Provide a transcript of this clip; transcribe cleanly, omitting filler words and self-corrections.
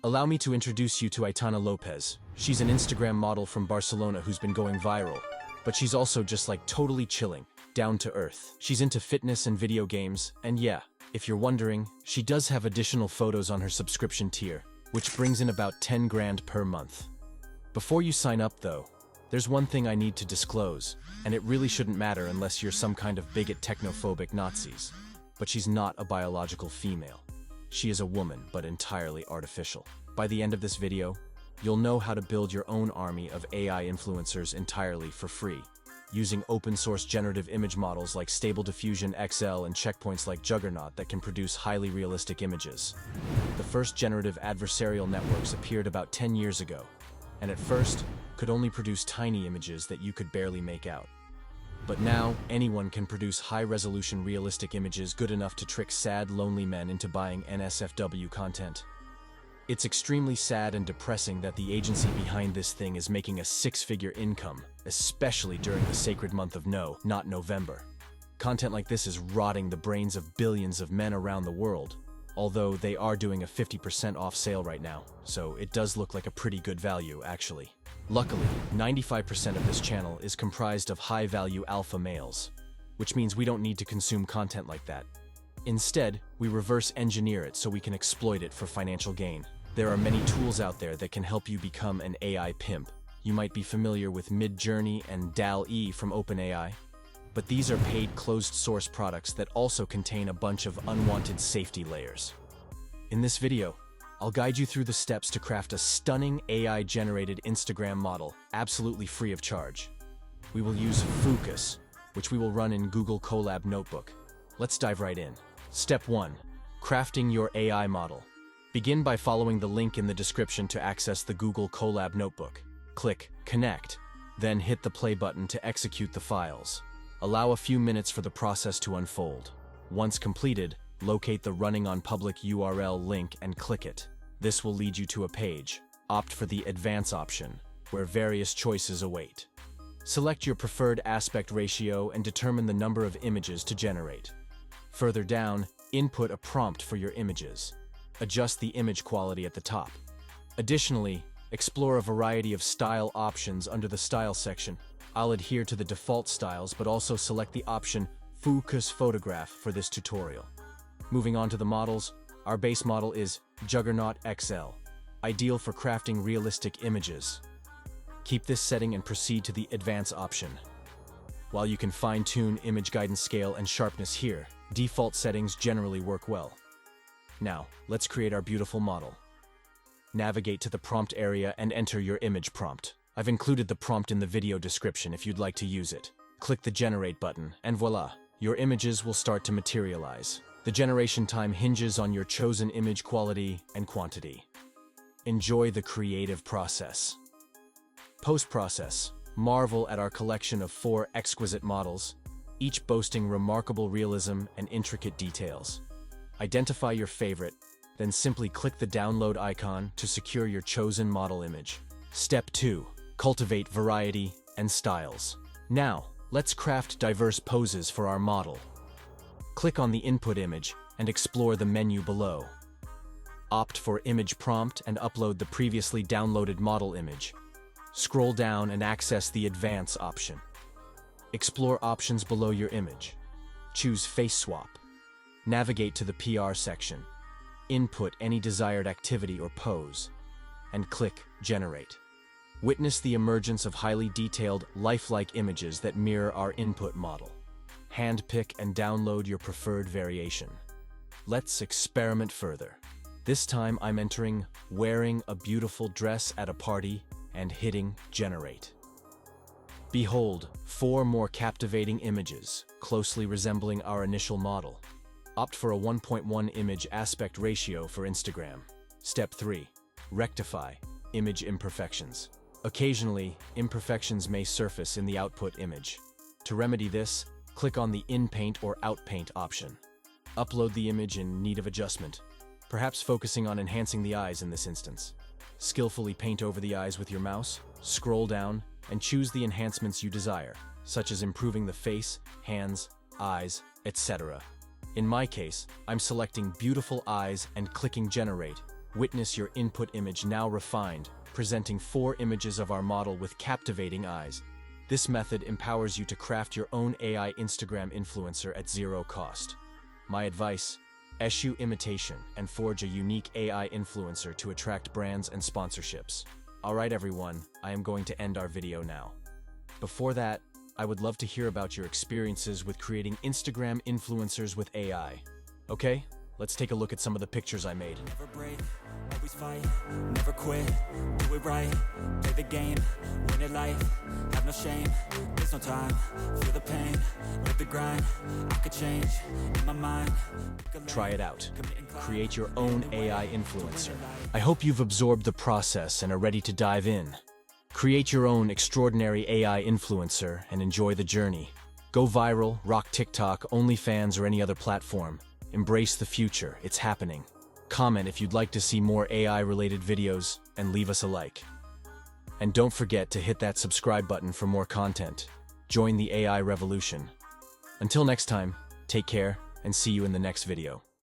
Allow me to introduce you to Aitana Lopez. She's an Instagram model from Barcelona who's been going viral, but she's also just like totally chilling, down to earth. She's into fitness and video games, and yeah, if you're wondering, she does have additional photos on her subscription tier, which brings in about 10 grand per month. Before you sign up though, there's one thing I need to disclose, and it really shouldn't matter unless you're some kind of bigot technophobic Nazis. But she's not a biological female. She is a woman, but entirely artificial. By the end of this video, you'll know how to build your own army of AI influencers entirely for free, using open-source generative image models like Stable Diffusion XL and checkpoints like Juggernaut that can produce highly realistic images. The first generative adversarial networks appeared about 10 years ago, and at first, could only produce tiny images that you could barely make out. But now, anyone can produce high-resolution realistic images good enough to trick sad, lonely men into buying NSFW content. It's extremely sad and depressing that the agency behind this thing is making a six-figure income, especially during the sacred month of No, not November. Content like this is rotting the brains of billions of men around the world, although they are doing a 50% off sale right now, so it does look like a pretty good value, actually. Luckily, 95% of this channel is comprised of high-value alpha males, which means we don't need to consume content like that. Instead, we reverse engineer it so we can exploit it for financial gain. There are many tools out there that can help you become an AI pimp. You might be familiar with Midjourney and DALL-E from OpenAI, but these are paid closed-source products that also contain a bunch of unwanted safety layers. In this video, I'll guide you through the steps to craft a stunning AI-generated Instagram model, absolutely free of charge. We will use Focus, which we will run in Google Colab Notebook. Let's dive right in. Step 1. Crafting your AI model. Begin by following the link in the description to access the Google Colab Notebook. Click Connect, then hit the play button to execute the files. Allow a few minutes for the process to unfold. Once completed, locate the Running on Public URL link and click it. This will lead you to a page. Opt for the Advance option, where various choices await. Select your preferred aspect ratio and determine the number of images to generate. Further down, input a prompt for your images. Adjust the image quality at the top. Additionally, explore a variety of style options under the Style section. I'll adhere to the default styles, but also select the option Focus Photograph for this tutorial. Moving on to the models, our base model is Juggernaut XL, ideal for crafting realistic images. Keep this setting and proceed to the Advance option. While you can fine-tune image guidance scale and sharpness here, default settings generally work well. Now, let's create our beautiful model. Navigate to the prompt area and enter your image prompt. I've included the prompt in the video description if you'd like to use it. Click the Generate button, and voila, your images will start to materialize. The generation time hinges on your chosen image quality and quantity. Enjoy the creative process. Post-process. Marvel at our collection of 4 exquisite models, each boasting remarkable realism and intricate details. Identify your favorite, then simply click the download icon to secure your chosen model image. Step 2. Cultivate variety and styles. Now, let's craft diverse poses for our model. Click on the input image and explore the menu below. Opt for Image Prompt and upload the previously downloaded model image. Scroll down and access the Advance option. Explore options below your image. Choose Face Swap. Navigate to the PR section. Input any desired activity or pose, and click Generate. Witness the emergence of highly detailed, lifelike images that mirror our input model. Handpick and download your preferred variation. Let's experiment further. This time I'm entering wearing a beautiful dress at a party and hitting Generate. Behold, 4 more captivating images, closely resembling our initial model. Opt for a 1.1 image aspect ratio for Instagram. Step 3. Rectify image imperfections. Occasionally, imperfections may surface in the output image. To remedy this, click on the In-Paint or Out-Paint option. Upload the image in need of adjustment, perhaps focusing on enhancing the eyes in this instance. Skillfully paint over the eyes with your mouse, scroll down, and choose the enhancements you desire, such as improving the face, hands, eyes, etc. In my case, I'm selecting beautiful eyes and clicking Generate, Witness your input image now refined, presenting 4 images of our model with captivating eyes. This method empowers you to craft your own AI Instagram influencer at zero cost. My advice: eschew imitation and forge a unique AI influencer to attract brands and sponsorships. Alright everyone, I am going to end our video now. Before that, I would love to hear about your experiences with creating Instagram influencers with AI. Okay, let's take a look at some of the pictures I made. Never break, always fight, never quit, do it right, play the game, win it life, have no shame, there's no time, feel the pain, live the grind, I could change, in my mind. Try it out. Create your own AI influencer. I hope you've absorbed the process and are ready to dive in. Create your own extraordinary AI influencer and enjoy the journey. Go viral, rock TikTok, OnlyFans, or any other platform. Embrace the future, it's happening. Comment if you'd like to see more AI-related videos, and leave us a like. And don't forget to hit that subscribe button for more content. Join the AI revolution. Until next time, take care, and see you in the next video.